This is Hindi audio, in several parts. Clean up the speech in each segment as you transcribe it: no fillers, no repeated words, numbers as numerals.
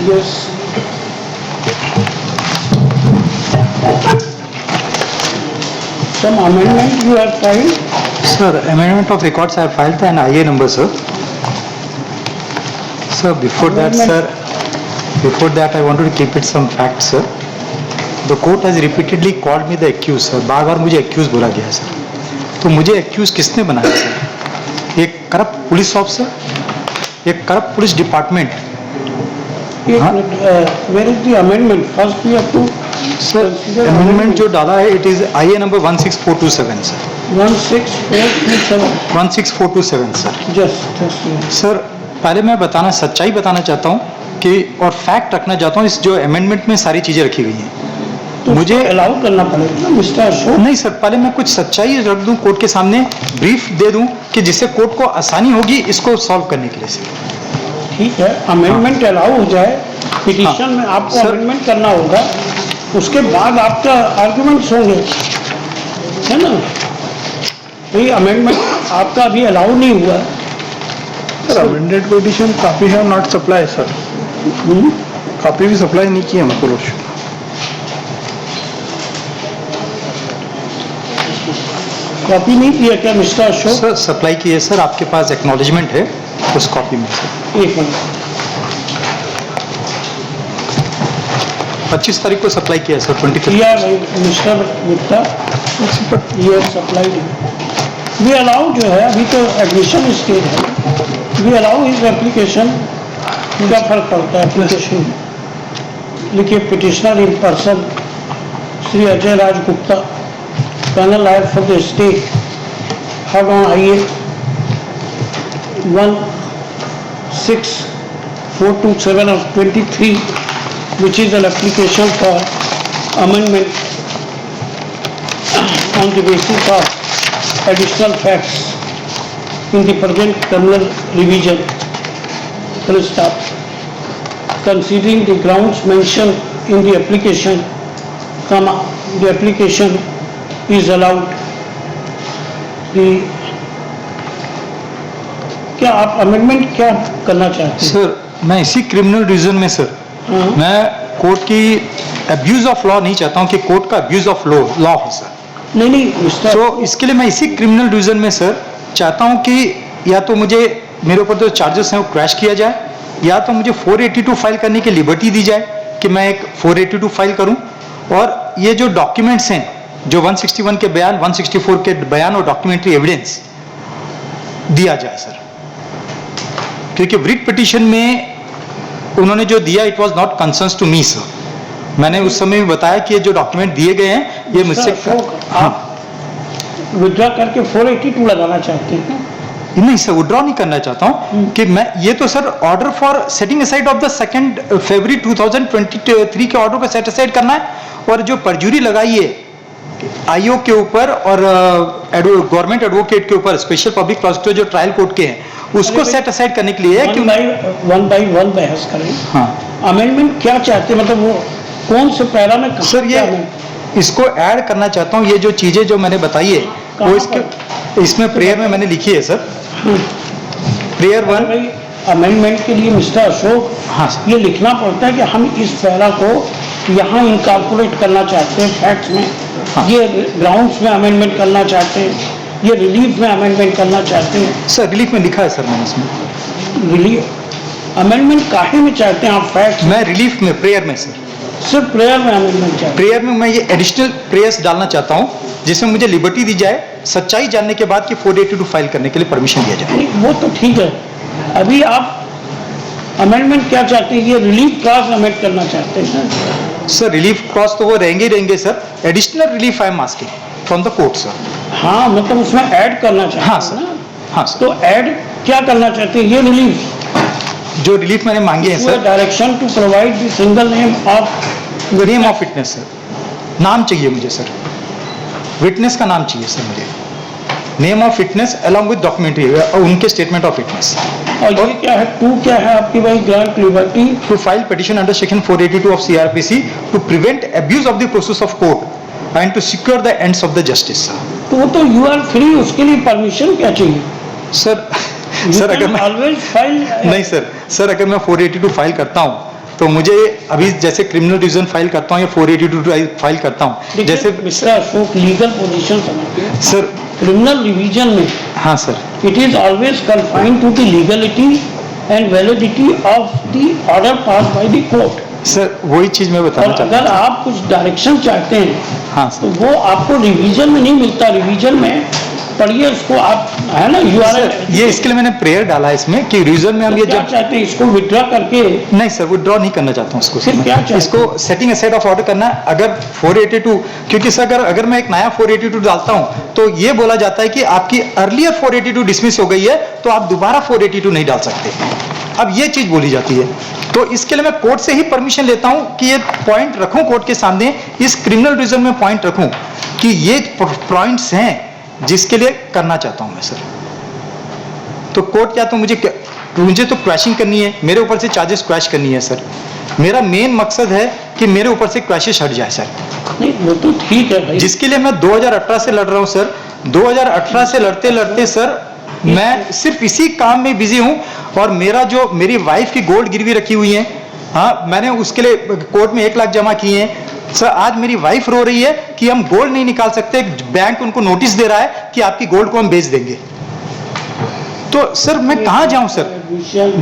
Yes. Some amendment you have filed? Sir, amendment of records I have filed and IA number, sir. Sir, before that, I wanted to keep it some facts, sir. The court has repeatedly called me the accused, sir. बार बार मुझे accused बोला गया है, सर. तो मुझे accused किसने बनाया, सर? एक करप्ट पुलिस ऑफिसर, एक corrupt police department. Where is the amendment? First we have to. Sir, amendment जो डाला है, it is IA number 16427, sir. 16427. 16427, sir. Just. Sir, पहले मैं सच्चाई बताना चाहता हूँ कि और फैक्ट रखना चाहता हूँ. इस जो अमेंडमेंट में सारी चीजें रखी गई हैं, तो मुझे अलाउ करना पड़ेगा ना मिस्टर अशोक. नहीं सर, पहले मैं कुछ सच्चाई रख दूं कोर्ट के सामने, ब्रीफ दे दूं कि जिससे कोर्ट को आसानी होगी इसको सॉल्व करने के लिए. सर ठीक है, अमेंडमेंट अलाउ हो जाए. पिटीशन में आपको अमेंडमेंट करना होगा, उसके बाद आपका आर्गुमेंट्स होंगे, है ना. तो ये अमेंडमेंट आपका अभी अलाउ नहीं हुआ. Sir, amended petition copy have not supply sir. Copy भी सप्लाई नहीं की है हमको लोग. कॉपी नहीं किया क्या मिस्टर अशोक? सर सप्लाई की है सर, आपके पास एक्नॉलेजमेंट है उस कॉपी में. सर एक मिनट. 25 तारीख को सप्लाई किया है सर. 25 किया भाई मिस्टर गुप्ता, ये सप्लाई वी अलाउ जो है, अभी तो एडमिशन स्टेज है. वी अलाउ इस एप्लीकेशन. क्या फर्क पड़ता है एप्लीकेशन? लिखिए, petitioner in person Shri Ajay Raj Gupta, panel lawyer for the state, have on IA 16427 of 23, which is an application for amendment on the basis of additional facts in the present criminal revision, full stop. Considering the grounds mentioned in the application, comma, the application is allowed. The क्या आप अमेंडमेंट क्या करना चाहते हैं? सर, मैं इसी क्रिमिनल रीजन में सर, मैं कोर्ट की अब्यूज ऑफ लॉ नहीं चाहता हूं कि कोर्ट का अब्यूज ऑफ लॉ हो सर. नहीं तो इसके लिए मैं इसी क्रिमिनल रीजन में सर चाहता हूं कि या तो मुझे मेरे ऊपर जो चार्जेस हैं वो क्रैश किया जाए, या तो मुझे 482 फाइल करने की लिबर्टी दी जाए कि मैं एक 482 फाइल करूं, और ये जो डॉक्यूमेंट्स हैं, जो 161 के बयान, 164 के बयान और डॉक्यूमेंट्री एविडेंस दिया जाए सर. क्योंकि रिट पिटीशन में उन्होंने जो दिया, it was not concerns to me sir. मैंने उस समय भी बताया कि ये जो डॉक्यूमेंट दिए गए हैं ये मुझसे. आप विड्रॉ करके 482 लगाना चाहते हैं? नहीं सर, विड्रॉ नहीं करना चाहता हूं कि मैं ये तो sir order for setting aside of the 2 फरवरी 2023 के ऑर्डर को सेट असाइड करना है, और जो परजुरी लगाई है आईओ के ऊपर और गवर्नमेंट एडवोकेट के ऊपर, स्पेशल पब्लिक प्रोसिक्यूटर जो ट्रायल कोर्ट के हैं, उसको सेट असाइड करने के लिए है कि वन बाई वन बहस करें. हाँ, अमेंडमेंट क्या चाहते हैं, मतलब वो कौन से पैरा में सर ये इसको ऐड करना चाहता हूँ. ये जो चीजें जो मैंने बताई है वो इसमें प्रेयर में मैंने लिखी है सर. प्रेयर 1. अमेंडमेंट के लिए मिस्टर अशोक, हाँ सर, ये लिखना पड़ता है कि हम इस पैरा को यहाँ इनकॉर्पोरेट करना चाहते हैं फैक्ट्स में. हाँ. ये ग्राउंड्स में अमेंडमेंट करना चाहते हैं, ये रिलीफ में अमेंडमेंट करना चाहते हैं. सर रिलीफ में लिखा है सर मैंने इसमें. रिलीफ अमेंडमेंट काहे में चाहते हैं आप फैक्ट्स? मैं रिलीफ में, प्रेयर में सर, सिर्फ प्रेयर में अमेंडमेंट चाहते हैं. प्रेयर में मैं ये एडिशनल प्रेयर्स डालना चाहता हूँ जिसमें मुझे लिबर्टी दी जाए, सच्चाई जानने के बाद कि 482 फाइल करने के लिए परमिशन दिया जाए. वो तो ठीक है. अभी आप अमेंडमेंट क्या चाहते हैं? ये रिलीफ क्लॉज अमेंड करना चाहते हैं सर. रिलीफ क्लॉज तो वो रहेंगे sir. Additional relief I am asking from the court sir. हाँ, मतलब उसमें ऐड करना चाहते हैं. हाँ सर, हाँ सर. तो ऐड क्या करना चाहते हैं? ये रिलीफ जो रिलीफ मैंने मांगे हैं sir, direction to provide the single name of witness sir. नाम चाहिए मुझे सर, विटनेस का नाम चाहिए सर मुझे. Name of witness along with documentary, उनके स्टेटमेंट ऑफ विटनेस. और ये क्या है? टू क्या है आपकी भाई? Grant liberty to file petition under section 482 of CrPC to prevent abuse of the process of court and to secure the ends of the justice. तो वो तो यू आर फ्री, उसके लिए परमिशन क्या चाहिए सर? सर अगर मैं ऑलवेज फाइल नहीं सर, अगर मैं 482 फाइल करता हूँ तो मुझे अभी जैसे क्रिमिनल डिवीजन फाइल करता हूँ या 482 फाइल करता हूँ, जैसे मिस्टर अशोक लीगल पोजीशन समझिए सर। क्रिमिनल रिवीजन में हाँ sir. it is always confined to the legality and validity of the order passed by the court. Sir वही चीज मैं और बताना चाहता अगर आप कुछ डायरेक्शन चाहते हैं हूँ। हाँ तो सर। वो आपको रिवीजन में नहीं मिलता। रिवीजन में पढ़िए उसको आप, है ना, यू आर सर ये इसके लिए मैंने प्रेयर डाला है इसमें कि रिवीजन में हम ये क्या जब चाहते हैं इसको विड्रॉ करके? नहीं सर विड्रॉ नहीं करना चाहता हूँ इसको फिर सर, क्या चाहते हैं? इसको सेटिंग असाइड ऑफ ऑर्डर करना है। अगर 482, क्योंकि सर अगर मैं एक नया 482 डालता हूँ तो ये बोला जाता है कि आपकी अर्लियर 482 डिसमिस हो गई है तो आप दोबारा 482 नहीं डाल सकते। अब ये चीज बोली जाती है, तो इसके लिए मैं कोर्ट से ही परमिशन लेता हूं कि ये पॉइंट रखूं कोर्ट के सामने, इस क्रिमिनल डिवीजन में पॉइंट रखूं कि ये पॉइंट्स हैं जिसके लिए करना चाहता हूं मैं सर। तो कोर्ट क्या, तो मुझे तो क्रैशिंग करनी है, मेरे ऊपर से चार्जेस क्रैश करनी है सर। मेरा मेन मकसद है कि मेरे ऊपर से क्रैशेस हट जाए सर। नहीं वो तो ठीक है भाई, जिसके लिए मैं 2018 से लड़ रहा हूं सर। 2018 से लड़ते लड़ते सर मैं सिर्फ इसी काम में बिजी हूं, और मेरी वाइफ की गोल्ड गिरवी रखी हुई है। हाँ, मैंने उसके लिए कोर्ट में 1 लाख जमा किए हैं सर। आज मेरी वाइफ रो रही है कि हम गोल्ड नहीं निकाल सकते, बैंक उनको नोटिस दे रहा है कि आपकी गोल्ड को हम बेच देंगे। तो सर मैं कहां जाऊं सर?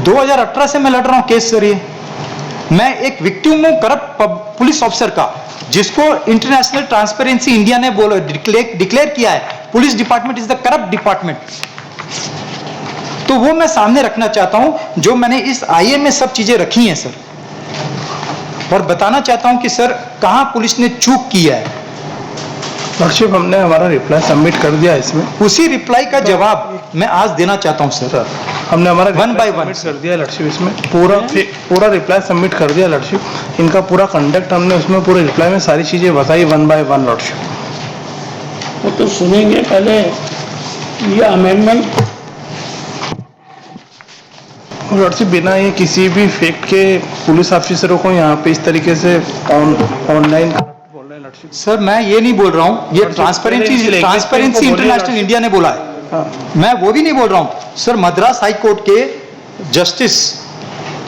2018 से मैं लड़ रहा हूं केस सर। ये मैं एक विक्टिम हूं करप्ट पुलिस ऑफिसर का, जिसको इंटरनेशनल ट्रांसपेरेंसी इंडिया ने डिक्लेयर किया है police department is the corrupt department. तो वो मैं सामने रखना चाहता हूं, जो मैंने इस आईए में सब चीजें रखी हैं सर, और बताना चाहता हूं कि सर कहां पुलिस ने चूक किया है। लॉर्डशिप हमने हमारा रिप्लाई सबमिट कर दिया इसमें। उसी रिप्लाई का जवाब मैं आज देना चाहता हूं सर। हमने हमारा One by one सबमिट कर दिया लॉर्डशिप, इसमें पूरा रिप्लाई सबमिट कर दिया लॉर्डशिप। इनका पूरा कंडक्ट हमने उसमें पूरे रिप्लाई में सारी चीजें बताई 1 by 1 लॉर्डशिप। वो तो सुनेंगे पहले ये अमेंडमेंट। लॉर्डशिप बिना ये किसी भी फैक्ट के पुलिस ऑफिसरों को यहाँ पे इस तरीके से ऑनलाइन बोल रहे हैं लॉर्डशिप। सर मैं ये नहीं बोल रहा हूं, ये ट्रांसपेरेंसी इंटरनेशनल इंडिया ने बोला है। हाँ। मैं वो भी नहीं बोल रहा हूं सर, मद्रास हाई कोर्ट के जस्टिस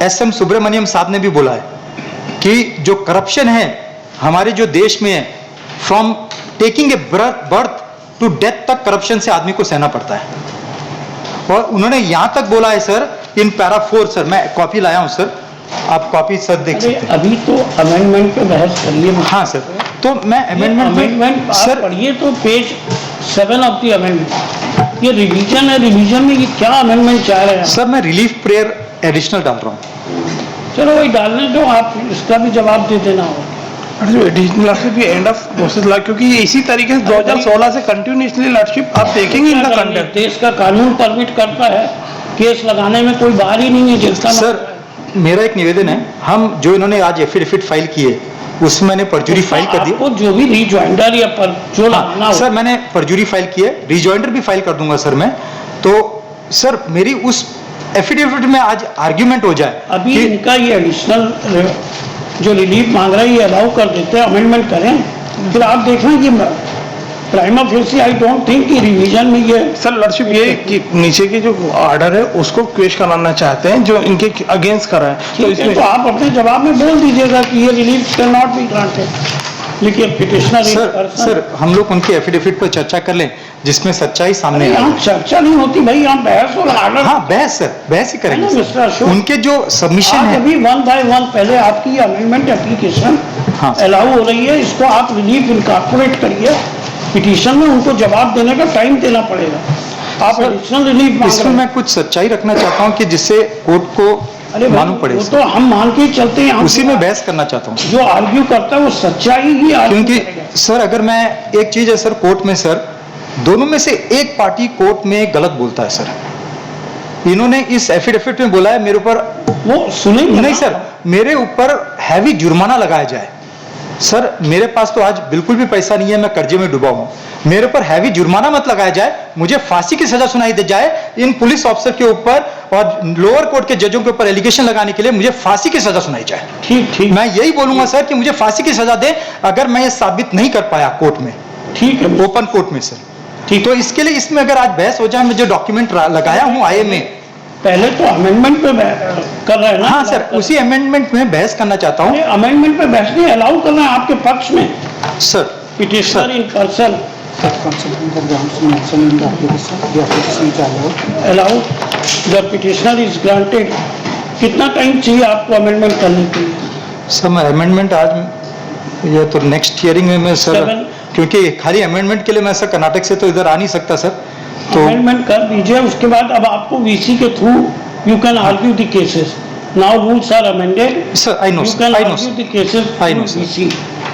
SM सुब्रमण्यम साहब ने भी बोला है कि जो करप्शन है हमारे जो देश में है, from taking a birth to death तक करप्शन से आदमी को सहना पड़ता है। और उन्होंने यहां तक बोला है सर इन पैरा 4 सर, मैं कॉपी लाया हूं सर, आप कॉपी सर देख सकते हैं। अभी तो अमेंडमेंट पे बहस कर लिए। हाँ सर, तो मैं अमेंडमेंट सर पढ़िए तो पेज 7 ऑफ द अमेंडमेंट। ये रिवीजन है, रिवीजन में ये क्या अमेंडमेंट चाह रहे हैं सर मैं रिलीफ प्रेयर एडिशनल डाल रहा हूं। चलो वही डालने दो, आप इसका भी जवाब दे देना हो। एडिशनल लॉर्डशिप ये एंड ऑफ प्रोसेस ला, क्योंकि ये इसी तरीके से 2016 से कंटिन्यूसली लॉर्डशिप आप देखेंगे इनका कंडक्ट। देश का कानून परमिट करता है केस लगाने में, कोई बाहर ही नहीं है जिसका सर मेरा एक निवेदन है, हम जो इन्होंने आज एफिडेविट फाइल किए उसमें मैंने परजुरी फाइल कर दी। आपको जो भी रिजॉइंडर या पर जो लगाना हो सर मैंने परजुरी फाइल की है, रिजॉइंडर भी फाइल कर दूंगा सर मैं। तो सर मेरी उस एफिडेविट में आज आर्ग्यूमेंट हो जाए अभी इनका ये एडिशनल जो रिलीफ मांग रहा है ये अलाउ कर देते हैं, अमेंडमेंट करें, फिर आप देखें कि prima facie I don't think कि रिवीजन में ये सर लॉर्डशिप ये कि नीचे के जो ऑर्डर है उसको क्वेश कराना चाहते हैं जो इनके अगेंस्ट कर रहे हैं। तो ठीक है, इसमें तो आप अपने जवाब में बोल दीजिएगा कि ये relief can not be granted. लेकिन पिटिशनर सर हम लोग उनके एफिडेविट पर चर्चा कर लें जिसमें सच्चाई सामने आए। यहाँ चर्चा नहीं होती भाई, यहाँ बहस और आर्डर। हाँ बहस सर, बहस ही करेंगे है ना, मिस्टर सर। अशोक? उनके जो सबमिशन आप है अभी 1 by 1 पहले आपकी अमेंडमेंट एप्लीकेशन हाँ। अलाउ हो रही है, इसको आप रिलीफ इनकॉर्पोरेट करिए पिटीशन में, उनको जवाब देने का टाइम देना पड़ेगा। आप एडिशनल रिलीफ मांग इसमें रहे हैं। मैं कुछ सच्चाई रखना चाहता हूँ कि जिससे कोर्ट को अरे भाई, मालूम पड़े वो सर। तो हम मान के ही चलते हैं, हम उसी में बहस करना चाहता हूँ जो आर्ग्यू करता है वो सच्चाई ही आर्ग्यू क्योंकि करेगा। सर अगर मैं एक चीज है सर, कोर्ट में सर दोनों में से एक पार्टी कोर्ट में गलत बोलता है सर। इन्होंने इस एफिडेविट में बोला है मेरे ऊपर, वो सुनेंगे नहीं ना। सर, मेरे ऊपर हैवी जुर्माना लगाया जाए। सर मेरे पास तो आज बिल्कुल भी पैसा नहीं है, मैं कर्जे में डूबा हूं। मेरे ऊपर हैवी जुर्माना मत लगाया जाए, मुझे फांसी की सजा सुनाई दे जाए इन पुलिस ऑफिसर के ऊपर, और लोअर कोर्ट के जजों के ऊपर एलिगेशन लगाने के लिए मुझे फांसी की सजा सुनाई जाए। ठीक ठीक मैं यही बोलूंगा सर कि मुझे फांसी की सजा दे अगर मैं ये साबित नहीं कर पाया कोर्ट में, ठीक है ओपन कोर्ट में सर। ठीक। तो इसके लिए इसमें अगर आज बहस हो जाए, मैं जो डॉक्यूमेंट लगाया हूं आईए में, पहले तो अमेंडमेंट पे कर रहे हैं ना। हाँ सर, उसी अमेंडमेंट में बहस करना चाहता हूँ अमेंडमेंट पे बहस नहीं अलाउ कर रहे हैं आपके पक्ष में। Sir. Petitioner in person allow the petitioner is granted. कितना टाइम चाहिए आपको अमेंडमेंट करने के लिए? सर मैं अमेंडमेंट आज ये तो नेक्स्ट हियरिंग में मैं सर, Seven. क्योंकि खाली अमेंडमेंट के लिए मैं सर कर्नाटक से तो इधर आ नहीं सकता सर, तो अमेंडमेंट कर दीजिए, उसके बाद अब आपको वीसी के through you can argue the cases. Now rules are amended, sir I know you sir, can I know argue sir. the cases I know, through sir. VC.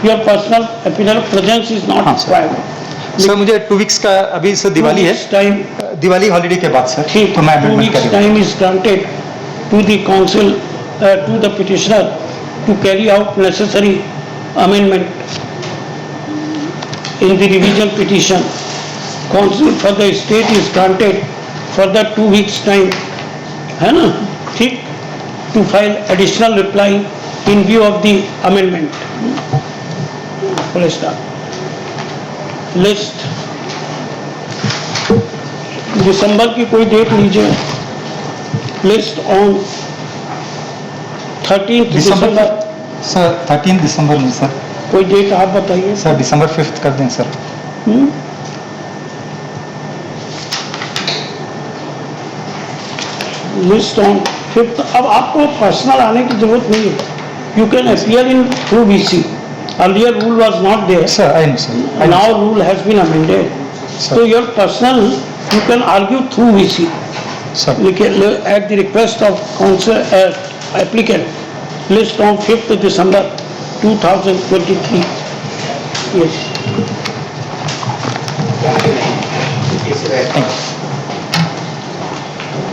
Your personal appearance presence is not हाँ, sir. required. सर मुझे 2 वीक्स का अभी सर दिवाली है, टाइम दिवाली हॉलीडे के बाद सर, ठीक, तो मैं 2 अमेंडमेंट weeks करूँगा। time is granted to the council, to the petitioner to carry out necessary amendment in the revision petition. Council for the state is granted for the 2 weeks time, है ना, ठीक, to file additional reply in view of the amendment. Full stop. List. दिसंबर की कोई डेट लीजिए। List on 13 December. सर 13 दिसंबर में सर, कोई डेट आप बताइए। सर दिसंबर 5 कर दें सर। List on 5। अब आपको पर्सनल आने की जरूरत नहीं है। You can appear in through VC. Earlier rule was not there, sir I know sir, now rule has been amended, so your personal you can argue through VC sir. at the request of council applicant. List on 5th December 2023. Yes. Thank you.